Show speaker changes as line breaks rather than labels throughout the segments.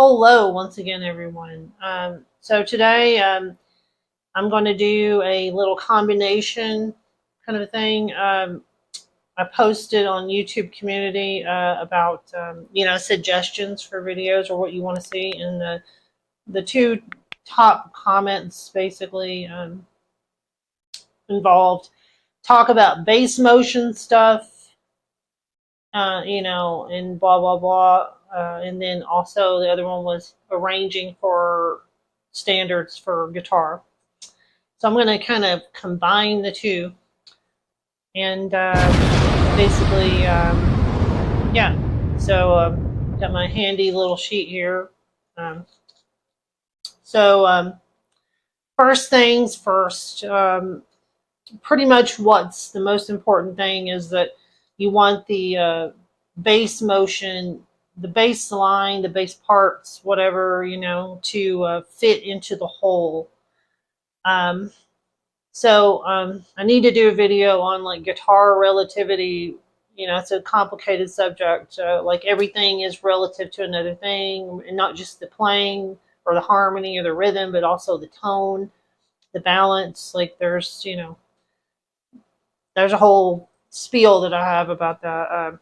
Hello once again, everyone. So today I'm going to do a little combination kind of a thing. I posted on YouTube community about suggestions for videos or what you want to see, and the two top comments basically involved talk about bass motion stuff, and blah blah blah. And then also the other one was arranging for standards for guitar. So I'm going to kind of combine the two, and basically, yeah. So got my handy little sheet here. First things first. Pretty much what's the most important thing is that you want the bass motion, the bass line, the bass parts, whatever, to fit into the whole. I need to do a video on like guitar relativity. It's a complicated subject. Like everything is relative to another thing, and not just the playing or the harmony or the rhythm, but also the tone, the balance. Like there's a whole spiel that I have about that.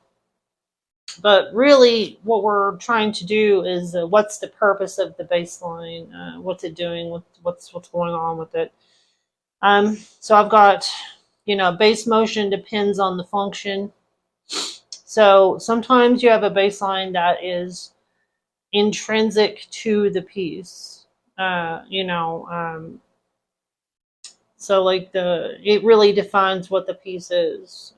But really, what we're trying to do is what's the purpose of the bass line? What's it doing? What's going on with it? So I've got, bass motion depends on the function. So sometimes you have a bass line that is intrinsic to the piece. So like it really defines what the piece is.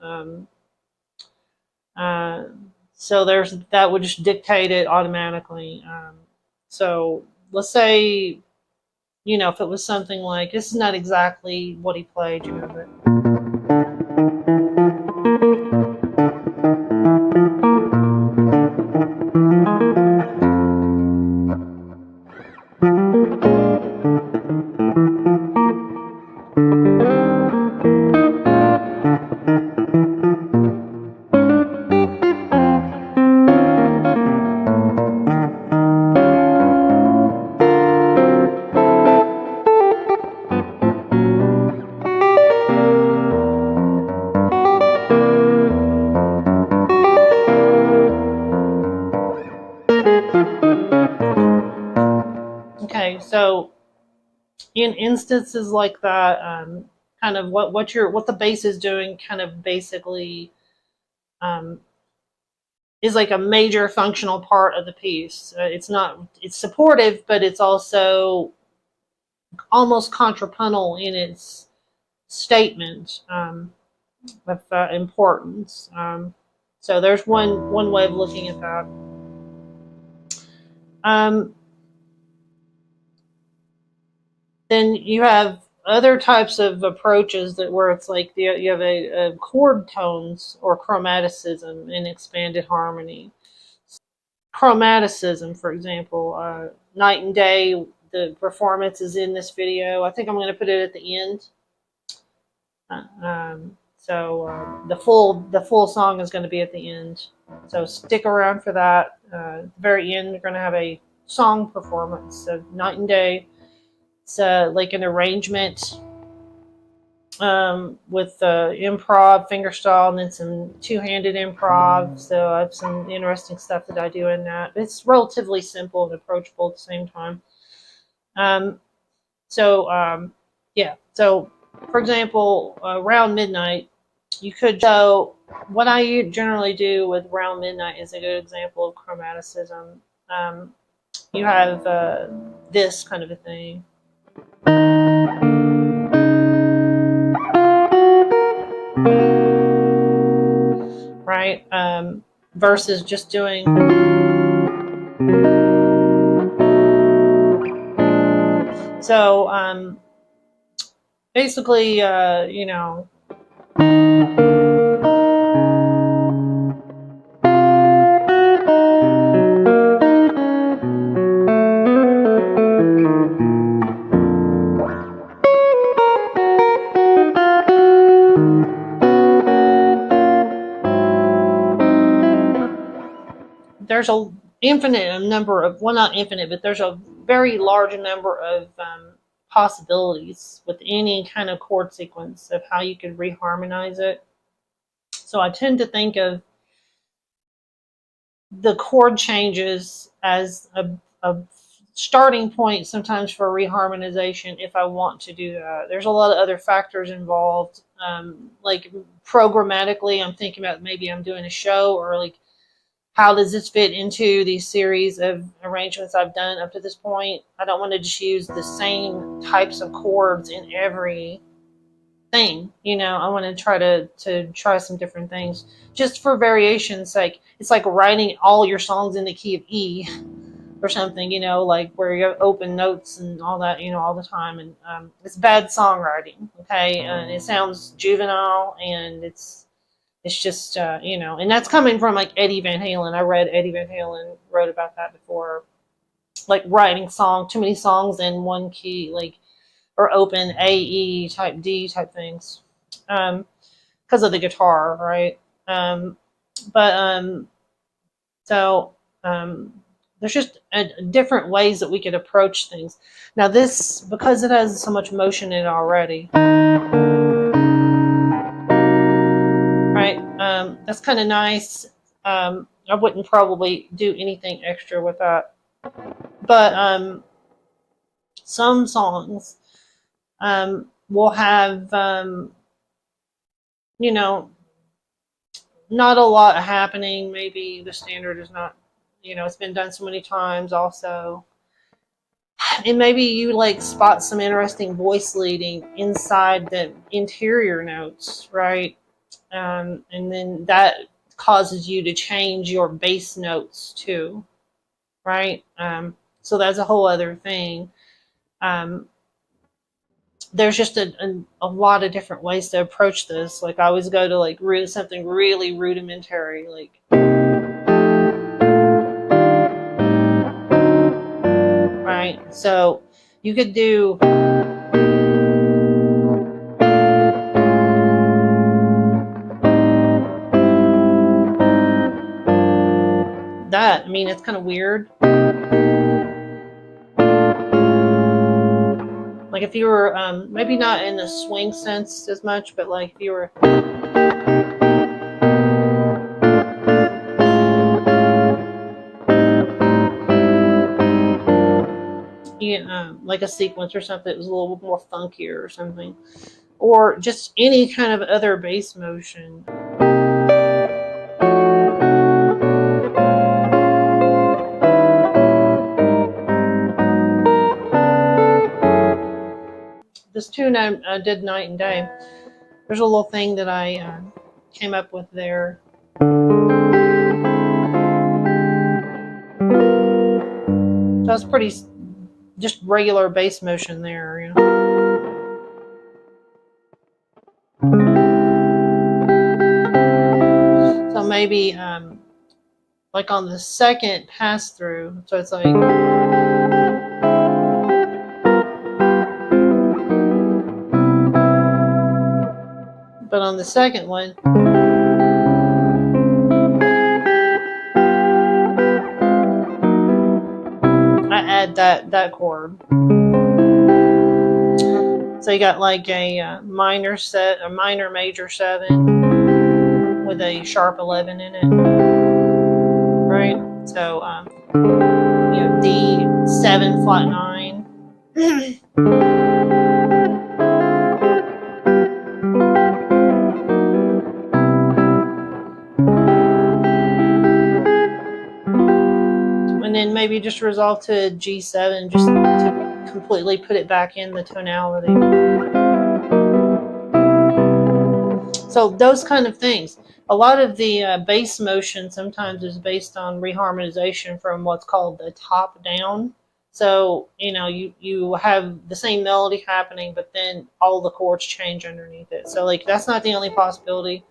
So that would just dictate it automatically. So let's say, if it was something like, this is not exactly what he played, but. Okay, so in instances like that, kind of what the bass is doing, kind of basically is like a major functional part of the piece. It's supportive, but it's also almost contrapuntal in its statement of importance. So there's one way of looking at that. Then you have other types of approaches where it's like you have a chord tones or chromaticism in expanded harmony. Chromaticism, for example, Night and Day, the performance is in this video. I think I'm going to put it at the end. The full song is going to be at the end. So stick around for that. At the very end, we're going to have a song performance of Night and Day. It's like an arrangement with improv, fingerstyle, and then some two-handed improv. So I have some interesting stuff that I do in that. It's relatively simple and approachable at the same time. So for example, around midnight, you could. So what I generally do with Round Midnight is a good example of chromaticism. You have this kind of a thing. Right? Versus just doing. So basically, infinite number of, well, not infinite, but there's a very large number of possibilities with any kind of chord sequence of how you could reharmonize it. So I tend to think of the chord changes as a starting point sometimes for reharmonization if I want to do that. There's a lot of other factors involved. Like programmatically, I'm thinking about maybe I'm doing a show, or like, how does this fit into the series of arrangements I've done up to this point? I don't want to just use the same types of chords in every thing. You know, I want to try some different things just for variation's sake. It's like writing all your songs in the key of E or something, you know, like where you have open notes and all that, you know, all the time. And it's bad songwriting, okay? And it sounds juvenile, and it's just, you know, and that's coming from like Eddie Van Halen. I read Eddie Van Halen wrote about that before, like writing too many songs in one key, like, or open A, E type D type things, because of the guitar, right? There's just different ways that we could approach things. Now this, because it has so much motion in it already, right? That's kind of nice. I wouldn't probably do anything extra with that. But some songs will have, you know, not a lot happening. Maybe the standard is not, you know, it's been done so many times also. And maybe you like spot some interesting voice leading inside the interior notes, right? And then that causes you to change your bass notes too, right? So that's a whole other thing. There's just a lot of different ways to approach this. Like I always go to like something really rudimentary, like, right? So you could do that. I mean, it's kind of weird. Like if you were, maybe not in the swing sense as much, but like if you were, like a sequence or something that was a little more funkier or something, or just any kind of other bass motion. This tune I did Night and Day. There's a little thing that I came up with there. So that's pretty, just regular bass motion there, you know. So maybe like on the second pass through, so it's like, but on the second one, I add that chord. So you got like a minor major 7 with a sharp 11 in it, right? So you know, D7 flat 9. And then maybe just resolve to G7 just to completely put it back in the tonality. So those kind of things. A lot of the bass motion sometimes is based on reharmonization from what's called the top down. So, you know, you have the same melody happening, but then all the chords change underneath it. So like that's not the only possibility.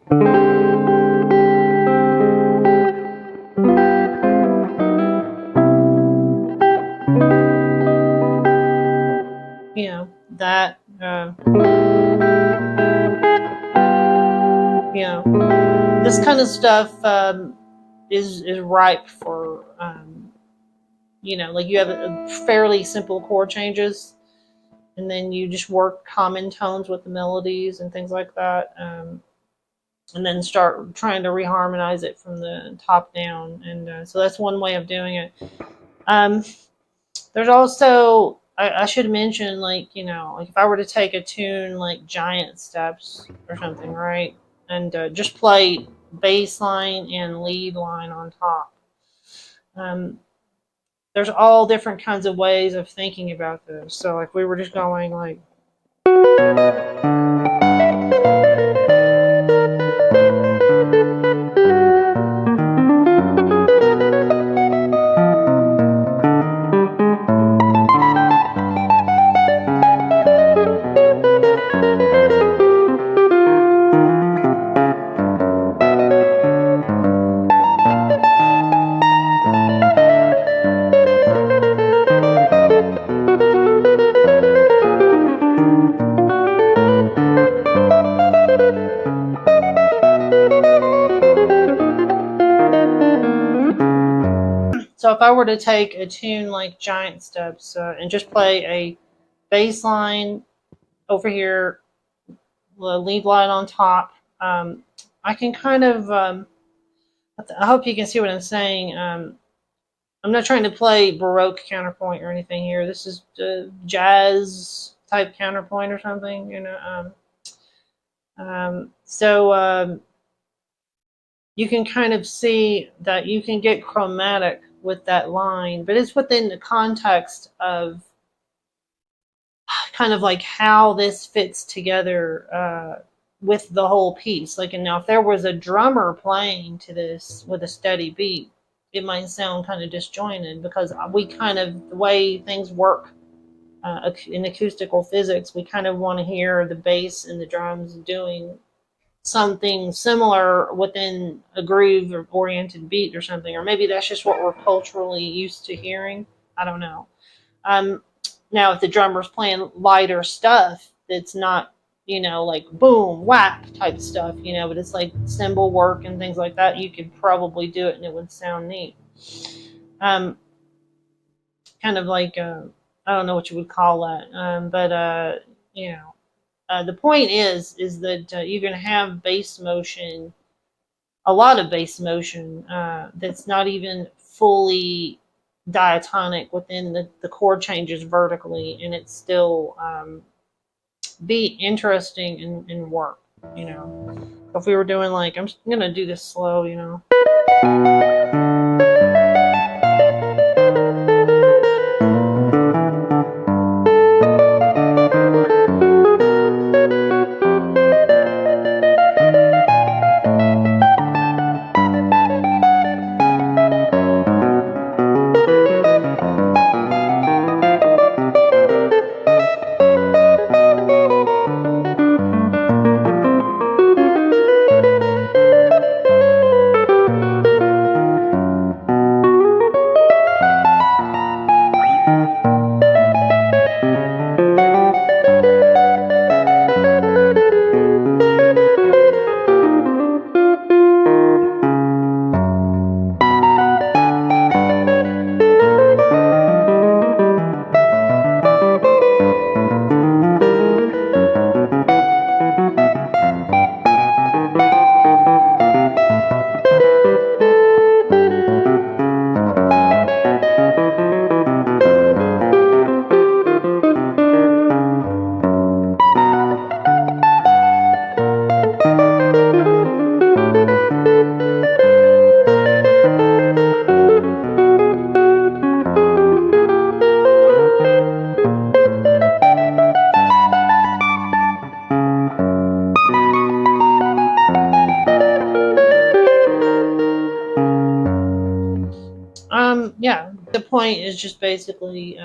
You know, that, you know, this kind of stuff is ripe for you know, like you have a fairly simple chord changes, and then you just work common tones with the melodies and things like that, and then start trying to reharmonize it from the top down. And so that's one way of doing it. There's also, I should mention, like, you know, like if I were to take a tune like Giant Steps or something, right, and just play bass line and lead line on top. There's all different kinds of ways of thinking about this. So like we were just going like, so if I were to take a tune like Giant Steps and just play a bass line over here, the lead line on top, I can kind of, I hope you can see what I'm saying. I'm not trying to play Baroque counterpoint or anything here. This is jazz type counterpoint or something, you know. So you can kind of see that you can get chromatic with that line, but it's within the context of kind of like how this fits together with the whole piece. Like, and now if there was a drummer playing to this with a steady beat, it might sound kind of disjointed, because we kind of, the way things work in acoustical physics, we kind of want to hear the bass and the drums doing something similar within a groove or oriented beat or something, or maybe that's just what we're culturally used to hearing. I don't know. Now, if the drummer's playing lighter stuff, that's not, you know, like boom, whap type stuff, you know, but it's like cymbal work and things like that, you could probably do it and it would sound neat. Kind of like, I don't know what you would call that, but you know, the point is that you're going to have bass motion, a lot of bass motion that's not even fully diatonic within the chord changes vertically, and it's still be interesting and work, you know. So if we were doing like, I'm just going to do this slow, you know. Yeah, the point is just basically,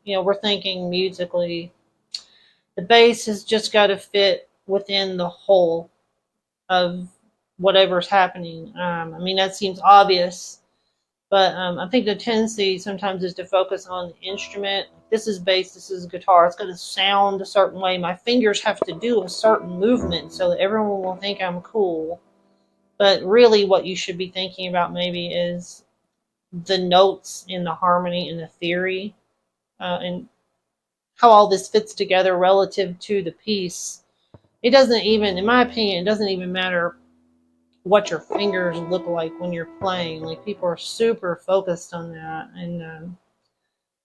you know, we're thinking musically. The bass has just got to fit within the whole of whatever's happening. I mean, that seems obvious, but I think the tendency sometimes is to focus on the instrument. This is bass, this is guitar. It's going to sound a certain way. My fingers have to do a certain movement so that everyone will think I'm cool. But really what you should be thinking about maybe is the notes in the harmony and the theory, and how all this fits together relative to the piece. It doesn't even, in my opinion, it doesn't even matter what your fingers look like when you're playing. Like, people are super focused on that, and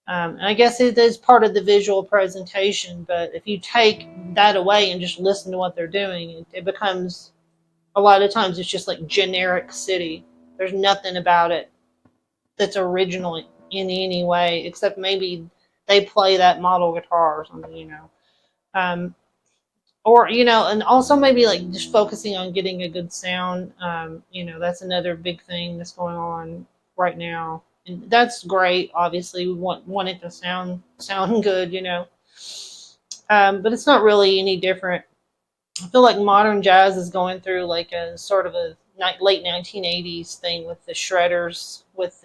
I guess it is part of the visual presentation. But if you take that away and just listen to what they're doing, it becomes, a lot of times it's just like generic city. There's nothing about it that's original in any way, except maybe they play that model guitar or something, or, and also maybe like just focusing on getting a good sound. That's another big thing that's going on right now, and that's great. Obviously, we want it to sound good, but it's not really any different. I feel like modern jazz is going through like a sort of a late 1980s thing with the shredders, with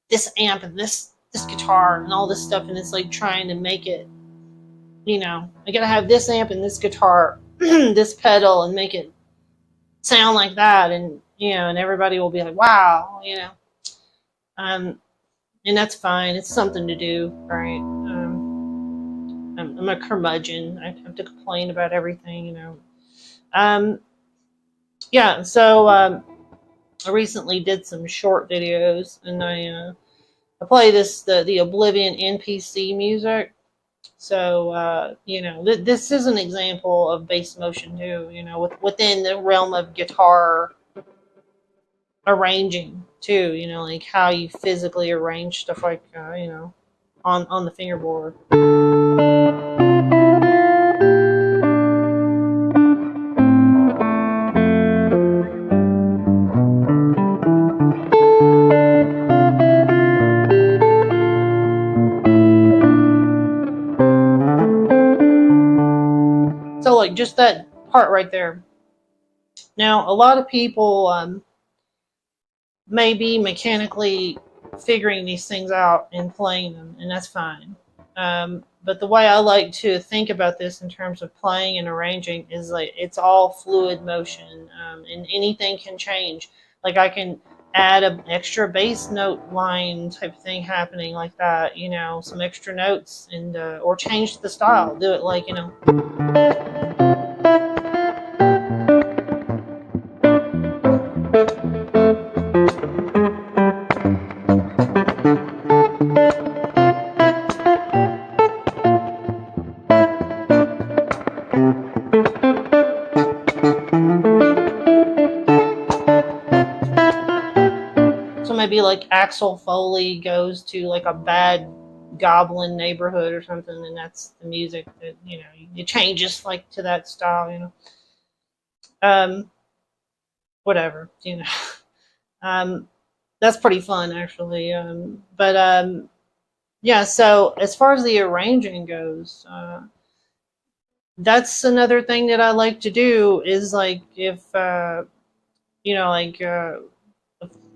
this amp and this guitar and all this stuff, and it's like trying to make it, I gotta have this amp and this guitar, this pedal, and make it sound like that, and and everybody will be like, wow, and that's fine. It's something to do, right? I'm a curmudgeon. I have to complain about everything, Yeah, so I recently did some short videos, and I play the Oblivion NPC music. So this is an example of bass motion too. Within the realm of guitar arranging too. Like how you physically arrange stuff, like on the fingerboard. So like just that part right there. Now, a lot of people may be mechanically figuring these things out and playing them, and that's fine. But the way I like to think about this in terms of playing and arranging is like it's all fluid motion, and anything can change. Like I can add an extra bass note line type thing happening like that, some extra notes, and or change the style. Do it like, maybe like Axel Foley goes to like a bad goblin neighborhood or something, and that's the music that it changes like to that style, whatever, that's pretty fun actually. Yeah, so as far as the arranging goes, that's another thing that I like to do is like if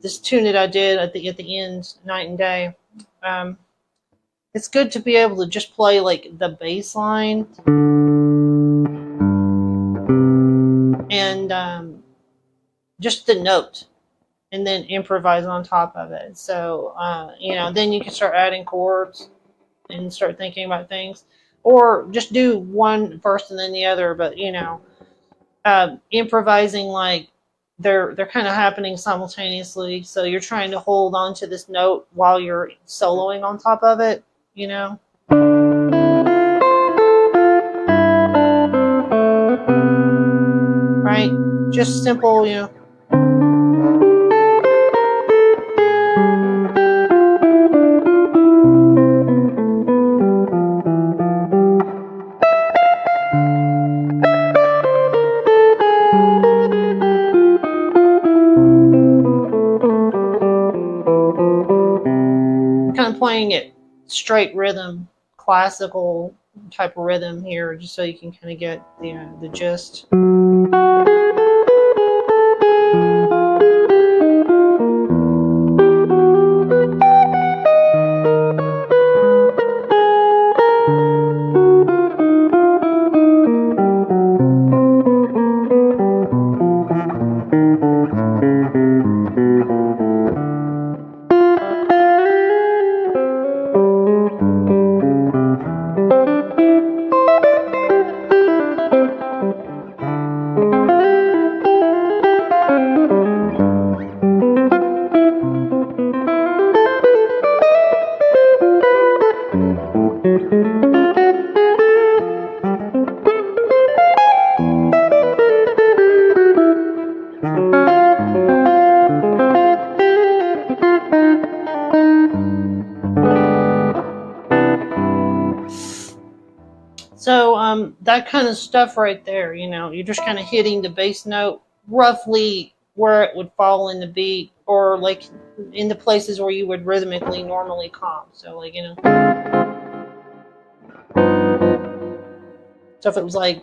this tune that I did at the end, Night and Day. It's good to be able to just play like the bass line and just the note, and then improvise on top of it. So then you can start adding chords and start thinking about things, or just do one first and then the other. But improvising, like they're kind of happening simultaneously, so you're trying to hold on to this note while you're soloing on top of it, right? Just simple, kind of playing it straight rhythm, classical type of rhythm here, just so you can kind of get the gist. So that kind of stuff right there, you know, you're just kind of hitting the bass note roughly where it would fall in the beat, or like in the places where you would rhythmically normally comp. So like, you know, so if it was like,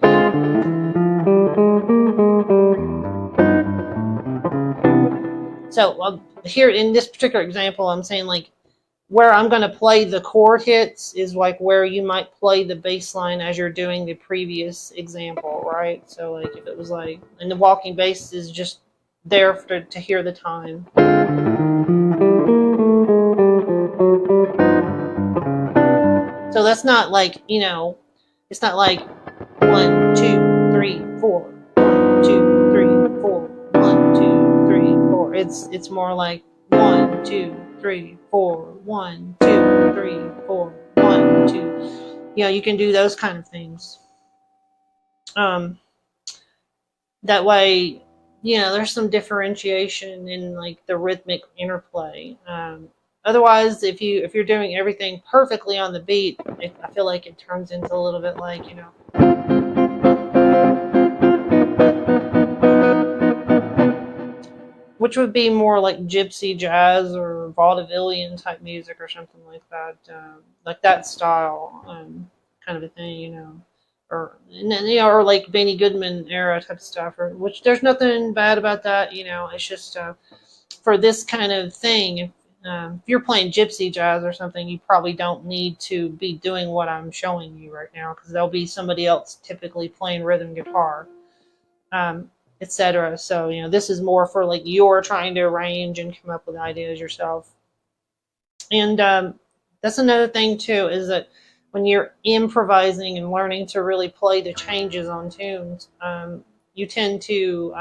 so here in this particular example, I'm saying like where I'm going to play the chord hits is like where you might play the bass line as you're doing the previous example, right? So like if it was like, and the walking bass is just there to hear the time. So that's not like, you know, it's not like 1, 2, 3, 4, 1, 2, 3, 4, 1, 2, 3, 4. It's more like 1, 2, 3, 4, 1, 2, 3, 4, 1, 2. You know, you can do those kind of things. That way, you know, there's some differentiation in like the rhythmic interplay. Otherwise, if you're doing everything perfectly on the beat, I feel like it turns into a little bit like, you know, which would be more like gypsy jazz or vaudevillian type music or something like that style, kind of a thing, you know, or, you know, or like Benny Goodman era type stuff, or, which there's nothing bad about that, you know. It's just for this kind of thing. If you're playing gypsy jazz or something, you probably don't need to be doing what I'm showing you right now, because there'll be somebody else typically playing rhythm guitar, etc. So, you know, this is more for like you're trying to arrange and come up with ideas yourself. And that's another thing too, is that when you're improvising and learning to really play the changes on tunes, you tend to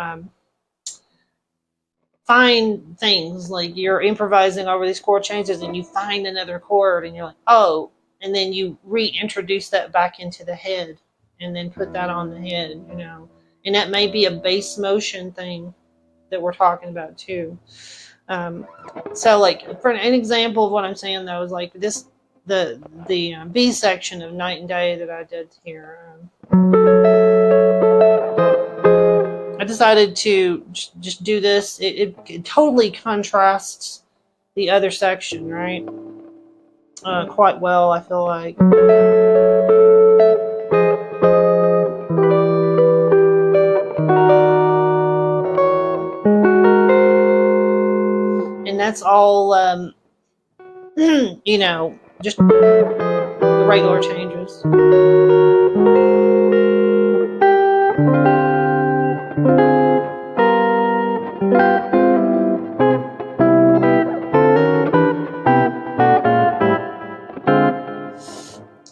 find things like you're improvising over these chord changes and you find another chord and you're like, oh, and then you reintroduce that back into the head and then put that on the head, you know. And that may be a bass motion thing that we're talking about too. So like for an example of what I'm saying though is like this, the B section of Night and Day that I did here. I decided to just do this. It totally contrasts the other section, right? Quite well, I feel like. And that's all, you know, just the regular changes.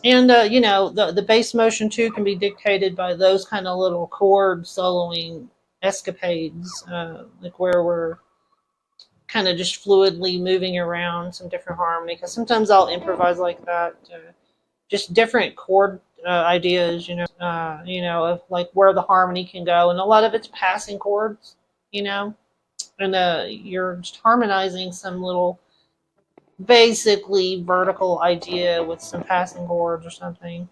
And, you know, the bass motion, too, can be dictated by those kind of little chord soloing escapades, like where we're kind of just fluidly moving around some different harmony. Because sometimes I'll improvise like that, just different chord ideas, you know, of like where the harmony can go. And a lot of it's passing chords, you know, and you're just harmonizing some little basically vertical idea with some passing chords or something.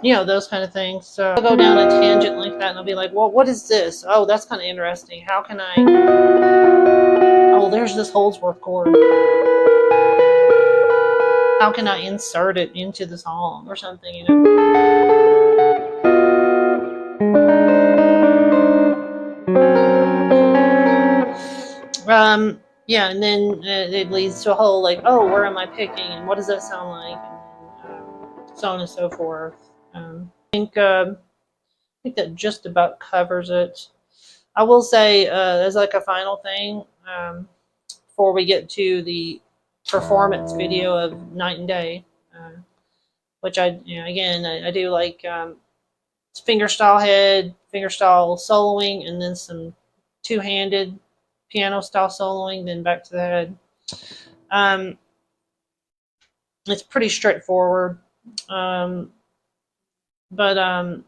You know, those kind of things. So I'll go down a tangent like that and I'll be like, well, what is this? Oh, that's kind of interesting. How can I... Oh, there's this Holdsworth chord. How can I insert it into the song or something, you know? Yeah, and then it leads to a whole like, oh, where am I picking and what does that sound like? And so on and so forth. I think that just about covers it. I will say, as like a final thing, before we get to the performance video of Night and Day, which again, I do like fingerstyle head, fingerstyle soloing, and then some two-handed piano style soloing, then back to the head. It's pretty straightforward. But I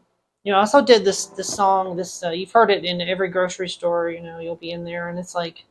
also did this song. You've heard it in every grocery store. You'll be in there, and it's like.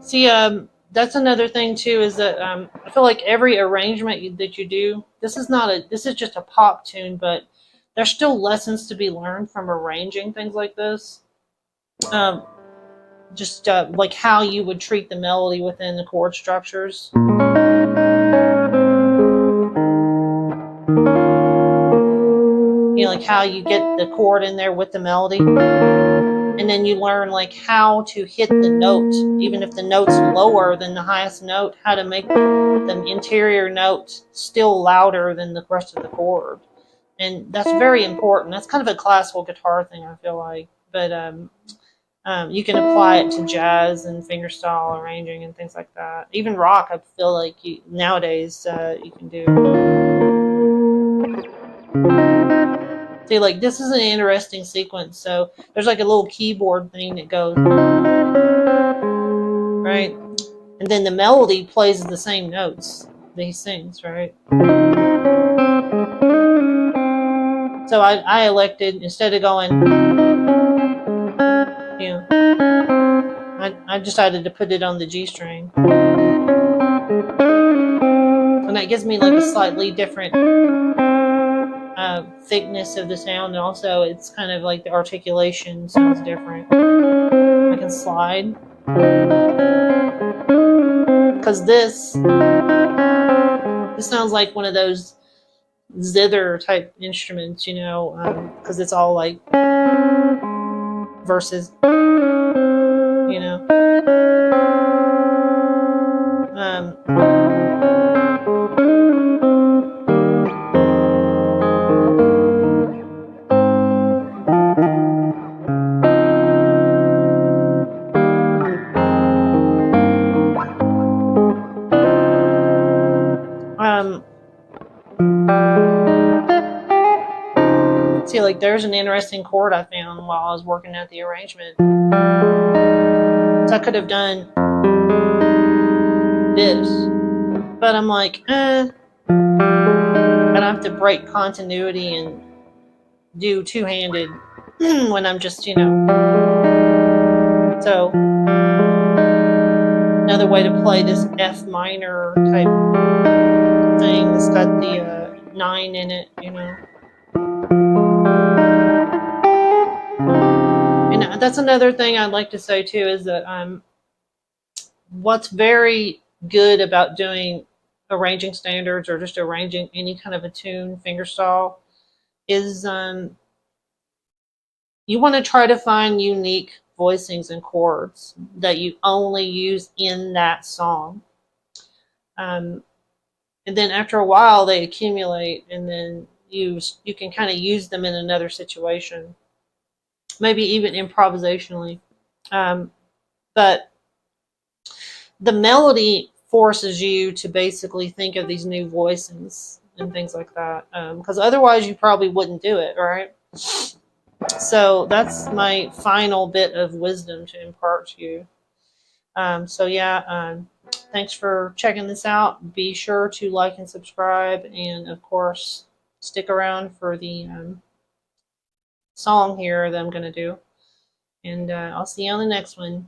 See, that's another thing too, is that I feel like every arrangement that you do, this is just a pop tune, but there's still lessons to be learned from arranging things like this. Just like how you would treat the melody within the chord structures. Like how you get the chord in there with the melody. And then you learn like how to hit the note, even if the note's lower than the highest note, how to make the interior note still louder than the rest of the chord. And that's very important. That's kind of a classical guitar thing, I feel like. But you can apply it to jazz and fingerstyle arranging and things like that. Even rock, I feel like nowadays you can do. See, like, this is an interesting sequence. So there's like a little keyboard thing that goes, right? And then the melody plays the same notes that he sings, right? So I elected, instead of going, I decided to put it on the G string. And that gives me like a slightly different thickness of the sound, and also it's kind of like the articulation sounds different. I can slide, because this sounds like one of those zither type instruments, because it's all like verses, see, like, there's an interesting chord I found while I was working at the arrangement. So I could have done this, but I'm like, I have to break continuity and do two-handed when I'm just, So another way to play this F minor type thing, it's got the 9 in it, And that's another thing I'd like to say too, is that what's very good about doing arranging standards or just arranging any kind of a tune fingerstyle is you want to try to find unique voicings and chords that you only use in that song. And then after a while they accumulate, and then you can kind of use them in another situation, maybe even improvisationally. But the melody forces you to basically think of these new voicings and things like that, because otherwise you probably wouldn't do it, right? So that's my final bit of wisdom to impart to you. Thanks for checking this out. Be sure to like and subscribe, and of course stick around for the song here that I'm going to do. And I'll see you on the next one.